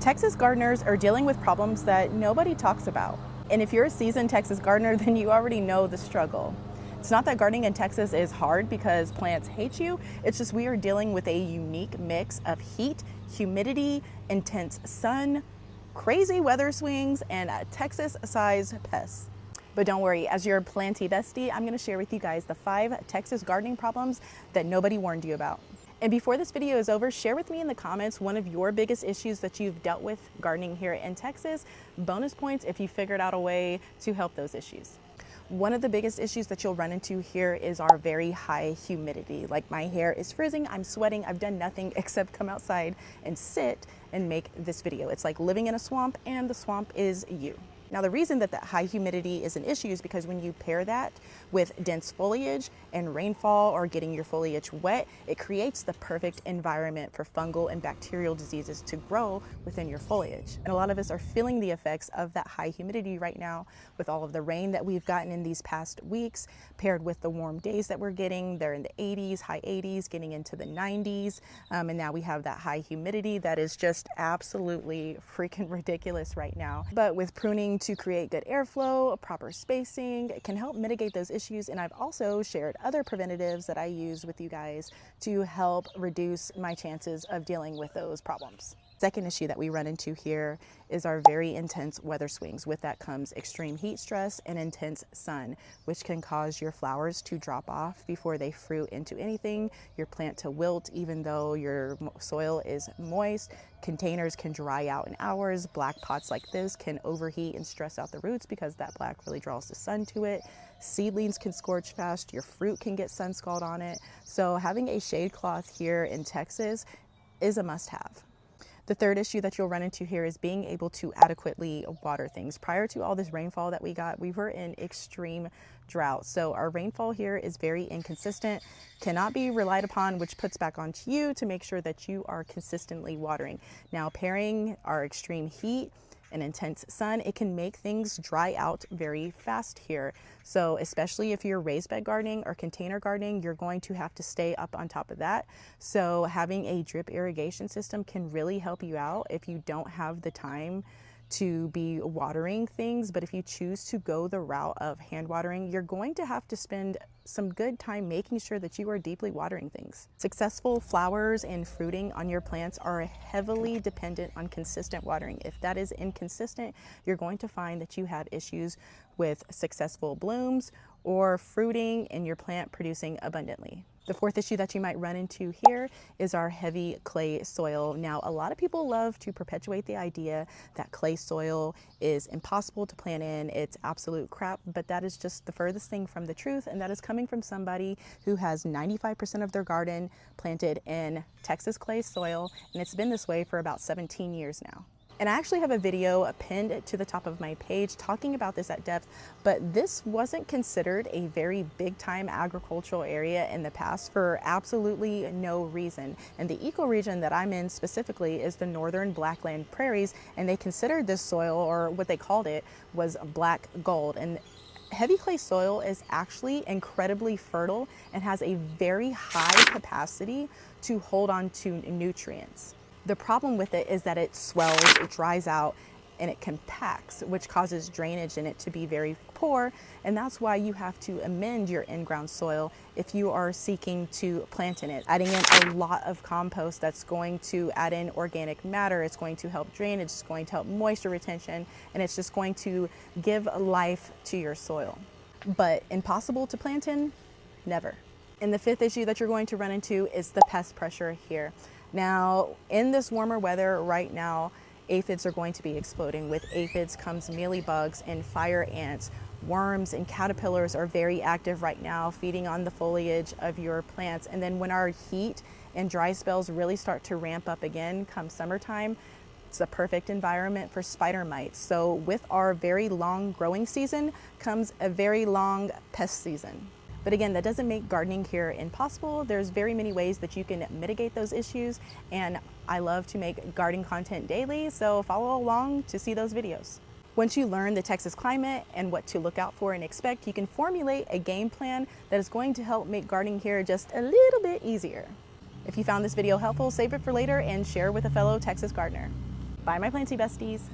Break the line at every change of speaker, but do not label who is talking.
Texas gardeners are dealing with problems that nobody talks about. And if you're a seasoned Texas gardener, then you already know the struggle. It's not that gardening in Texas is hard because plants hate you. It's just we are dealing with a unique mix of heat, humidity, intense sun, crazy weather swings, and Texas-sized pests. But don't worry, as your planty bestie, I'm gonna share with you guys the 5 Texas gardening problems that nobody warned you about. And before this video is over, share with me in the comments one of your biggest issues that you've dealt with gardening here in Texas. Bonus points if you figured out a way to help those issues. One of the biggest issues that you'll run into here is our very high humidity. Like, my hair is frizzing, I'm sweating, I've done nothing except come outside and sit and make this video. It's like living in a swamp, and the swamp is you. Now, the reason that high humidity is an issue is because when you pair that with dense foliage and rainfall or getting your foliage wet, it creates the perfect environment for fungal and bacterial diseases to grow within your foliage. And a lot of us are feeling the effects of that high humidity right now with all of the rain that we've gotten in these past weeks, paired with the warm days that we're getting. They're in the 80s, high 80s, getting into the 90s. And now we have that high humidity that is just absolutely freaking ridiculous right now. But with pruning to create good airflow, proper spacing, it can help mitigate those issues. And I've also shared other preventatives that I use with you guys to help reduce my chances of dealing with those problems. Second issue that we run into here is our very intense weather swings. With that comes extreme heat stress and intense sun, which can cause your flowers to drop off before they fruit into anything, your plant to wilt even though your soil is moist. Containers can dry out in hours. Black pots like this can overheat and stress out the roots because that black really draws the sun to it. Seedlings can scorch fast. Your fruit can get sun scald on it. So having a shade cloth here in Texas is a must-have. The third issue that you'll run into here is being able to adequately water things. Prior to all this rainfall that we got, we were in extreme drought. So our rainfall here is very inconsistent, cannot be relied upon, which puts back onto you to make sure that you are consistently watering. Now, pairing our extreme heat and intense sun, it can make things dry out very fast here. So especially if you're raised bed gardening or container gardening, you're going to have to stay up on top of that. So having a drip irrigation system can really help you out if you don't have the time to be watering things. But if you choose to go the route of hand watering, you're going to have to spend some good time making sure that you are deeply watering things. Successful flowers and fruiting on your plants are heavily dependent on consistent watering. If that is inconsistent, you're going to find that you have issues with successful blooms or fruiting and your plant producing abundantly. The fourth issue that you might run into here is our heavy clay soil. Now, a lot of people love to perpetuate the idea that clay soil is impossible to plant in, it's absolute crap, but that is just the furthest thing from the truth, and that is coming from somebody who has 95% of their garden planted in Texas clay soil, and it's been this way for about 17 years now. And I actually have a video pinned to the top of my page talking about this at depth, but this wasn't considered a very big time agricultural area in the past for absolutely no reason. And the ecoregion that I'm in specifically is the northern Blackland Prairies, and they considered this soil, or what they called it, was black gold. And heavy clay soil is actually incredibly fertile and has a very high capacity to hold on to nutrients. The problem with it is that it swells, it dries out, and it compacts, which causes drainage in it to be very poor. And that's why you have to amend your in-ground soil if you are seeking to plant in it. Adding in a lot of compost that's going to add in organic matter, it's going to help drainage, it's going to help moisture retention, and it's just going to give life to your soil. But impossible to plant in? Never. And the fifth issue that you're going to run into is the pest pressure here. Now, in this warmer weather right now, aphids are going to be exploding. With aphids comes mealybugs and fire ants. Worms and caterpillars are very active right now, feeding on the foliage of your plants. And then when our heat and dry spells really start to ramp up again come summertime, it's the perfect environment for spider mites. So with our very long growing season comes a very long pest season. But again, that doesn't make gardening here impossible. There's very many ways that you can mitigate those issues, and I love to make gardening content daily, so follow along to see those videos. Once you learn the Texas climate and what to look out for and expect, you can formulate a game plan that is going to help make gardening here just a little bit easier. If you found this video helpful, save it for later and share with a fellow Texas gardener. Bye, my planty besties.